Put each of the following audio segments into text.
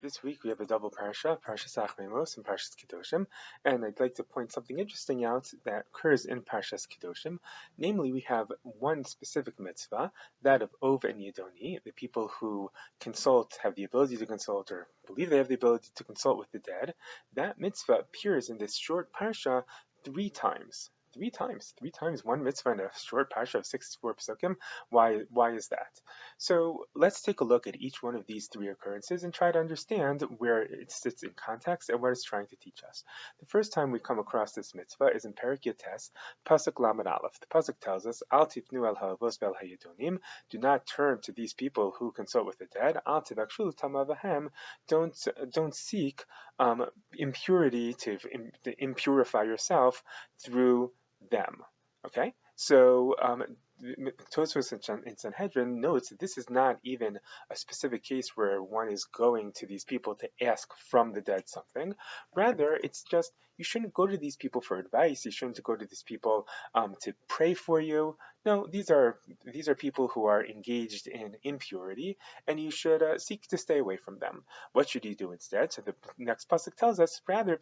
This week we have a double parsha, Parshas Acharei and Parshas Kedoshim, and I'd like to point something interesting out that occurs in Parshas Kedoshim. Namely, we have one specific mitzvah, that of Ov and Yedoni, the people who consult, have the ability to consult, or believe they have the ability to consult with the dead. That mitzvah appears in this short parsha three times. Three times one mitzvah in a short parsha of 64 psukim. Why is that? So let's take a look at each one of these three occurrences and try to understand where it sits in context and what it's trying to teach us. The first time we come across this mitzvah is in Perek Yates, Pasuk Lamed Aleph. The Pasuk tells us, Al tifnu el ha'avos ve'el hayedonim, do not turn to these people who consult with the dead. Al tivakshu tamavahem, don't seek impurity to impurify yourself through them. Okay, so Tosfos in Sanhedrin notes that this is not even a specific case where one is going to these people to ask from the dead something. Rather, it's just you shouldn't go to these people for advice. You shouldn't go to these people to pray for you. No, these are people who are engaged in impurity, and you should seek to stay away from them. What should you do instead? So the next pasuk tells us, rather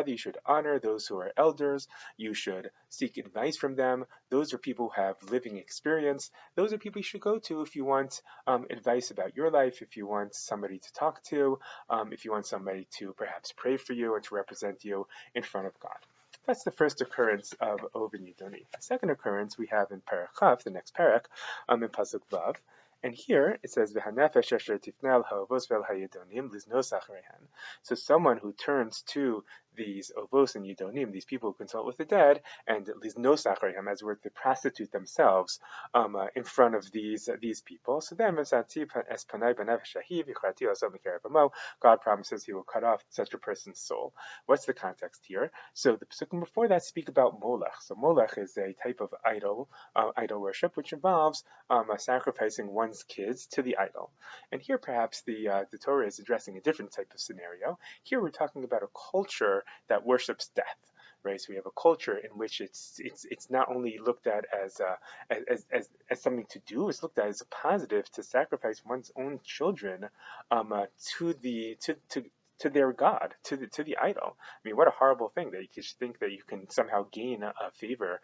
you should honor those who are elders. You should seek advice from them. Those are people who have living experience. Those are people you should go to if you want advice about your life, if you want somebody to talk to, if you want somebody to perhaps pray for you and to represent you in front of God. That's the first occurrence of Ov and Yidoni. The second occurrence we have in Perek Chav, the next Perek, in Pasuk Vav. And here it says, "V'hanefesh asher tifnei ha'avos ve'el hayedonim liznos achareihan." So someone who turns to these ovos and yidonim, these people who consult with the dead, and liznos achareihan, as were to prostitute themselves in front of these people. So then, God promises He will cut off such a person's soul. What's the context here? So the psukim before that speak about molech. So molech is a type of idol worship, which involves sacrificing one's kids to the idol. And here perhaps the Torah is addressing a different type of scenario. Here we're talking about a culture that worships death. Right, so we have a culture in which it's not only looked at as something to do; it's looked at as a positive to sacrifice one's own children to their god, to the idol. I mean, what a horrible thing that you think that you can somehow gain a favor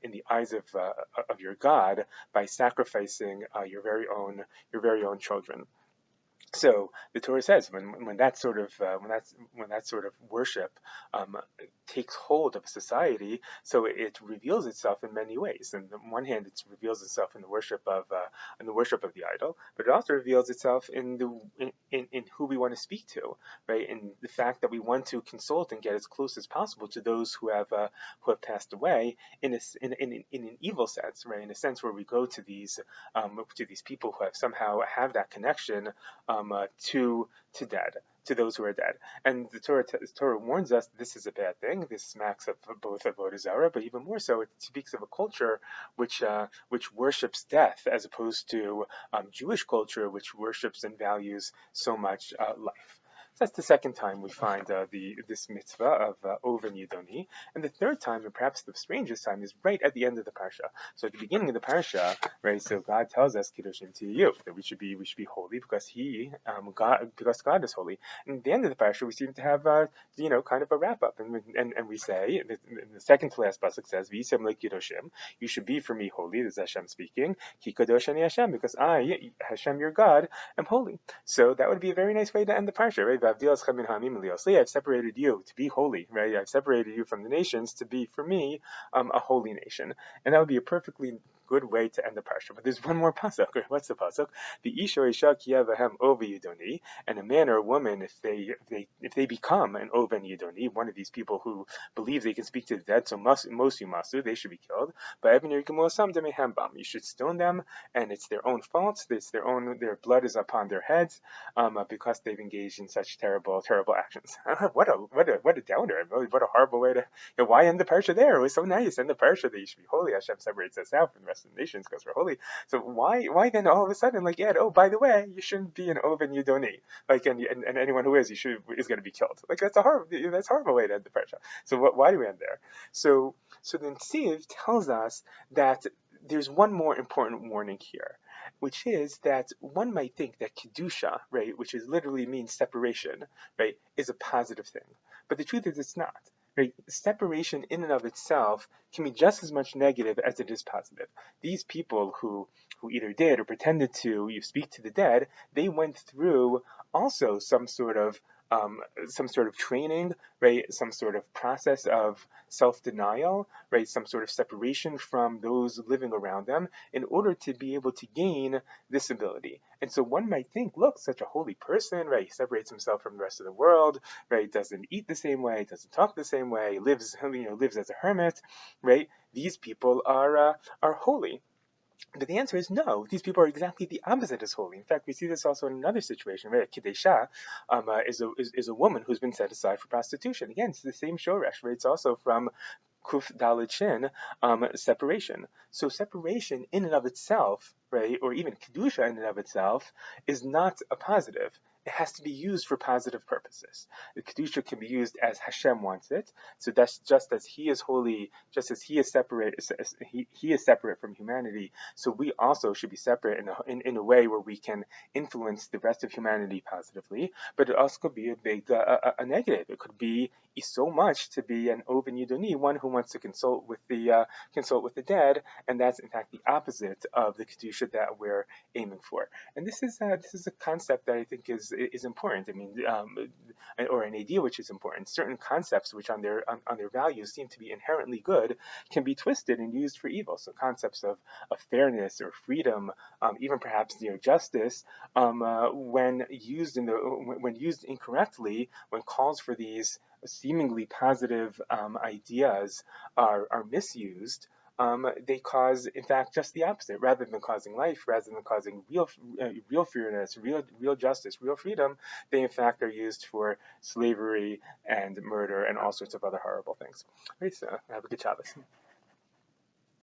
in the eyes of your god by sacrificing your very own children. So the Torah says when that sort of worship takes hold of society, so it reveals itself in many ways. And on one hand, it reveals itself in the worship of the idol, but it also reveals itself in who we want to speak to, right? In the fact that we want to consult and get as close as possible to those who have passed away in an evil sense, right? In a sense where we go to these people who have that connection to dead, to those who are dead. And the Torah warns us this is a bad thing. This smacks of both avodah zarah, but even more so, it speaks of a culture which worships death, as opposed to Jewish culture, which worships and values so much life. So that's the second time we find this mitzvah of Ov and Yidoni. And the third time, and perhaps the strangest time, is right at the end of the parsha. So at the beginning of the parsha, right? So God tells us Kedoshim to you, that we should be holy because God is holy. And at the end of the parsha, we seem to have kind of a wrap up, and we say the second to last pasuk says V'yisem like Kedoshim, you should be for me holy. This is Hashem speaking. Ki kadosh ani Hashem, because I, Hashem your God, am holy. So that would be a very nice way to end the parsha, right? I've separated you to be holy, right? I've separated you from the nations to be, for me, a holy nation. And that would be a perfectly good way to end the parsha. But there's one more pasuk. What's the pasuk? The isha isha kiyevahem ova yidoni, and a man or a woman, if they become an ova yidoni, one of these people who believe they can speak to the dead, so most yumasu, they should be killed. But you should stone them, and it's their own fault. Their blood is upon their heads because they've engaged in such terrible actions. What a downer! What a horrible way to. Why end the parsha there? It was so nice. End the parsha that you should be holy. Hashem separates us out from the rest of the nations because we're holy. So why then all of a sudden add, oh, by the way, you shouldn't be an Ov and Yidoni, and anyone who is going to be killed. That's a horrible way to end the parsha. So why do we end there? So the Netziv tells us that there's one more important warning here, which is that one might think that kedusha, right, which is literally means separation, right, is a positive thing. But the truth is it's not. Right? Separation in and of itself can be just as much negative as it is positive. These people who either did or pretended to you speak to the dead, they went through also some sort of training, right? Some sort of process of self-denial, right? Some sort of separation from those living around them in order to be able to gain this ability. And so one might think, look, such a holy person, right? He separates himself from the rest of the world, right? Doesn't eat the same way, doesn't talk the same way, lives as a hermit, right? These people are holy. But the answer is no. These people are exactly the opposite as holy. In fact, we see this also in another situation, right? A Kedesha is a woman who's been set aside for prostitution. Again, it's the same shoresh, right? It's also from Kuf Dalet Shin, separation. So separation in and of itself, right, or even Kedusha in and of itself, is not a positive. It has to be used for positive purposes. The Kedusha can be used as Hashem wants it. So that's just as He is holy, just as He is separate, he is separate from humanity. So we also should be separate in a way where we can influence the rest of humanity positively. But it also could be a negative. It could be so much to be an Oven Yidoni, one who wants to consult with the dead, and that's in fact the opposite of the kedusha that we're aiming for. And this is a concept that I think is important. I mean, or an idea which is important. Certain concepts which on their values seem to be inherently good can be twisted and used for evil. So concepts of fairness or freedom, even perhaps justice, when used incorrectly, when calls for these seemingly positive ideas are misused, they cause, in fact, just the opposite. Rather than causing life, rather than causing real fairness, real justice, real freedom, they in fact are used for slavery and murder and all sorts of other horrible things. Right, so have a good Shabbos.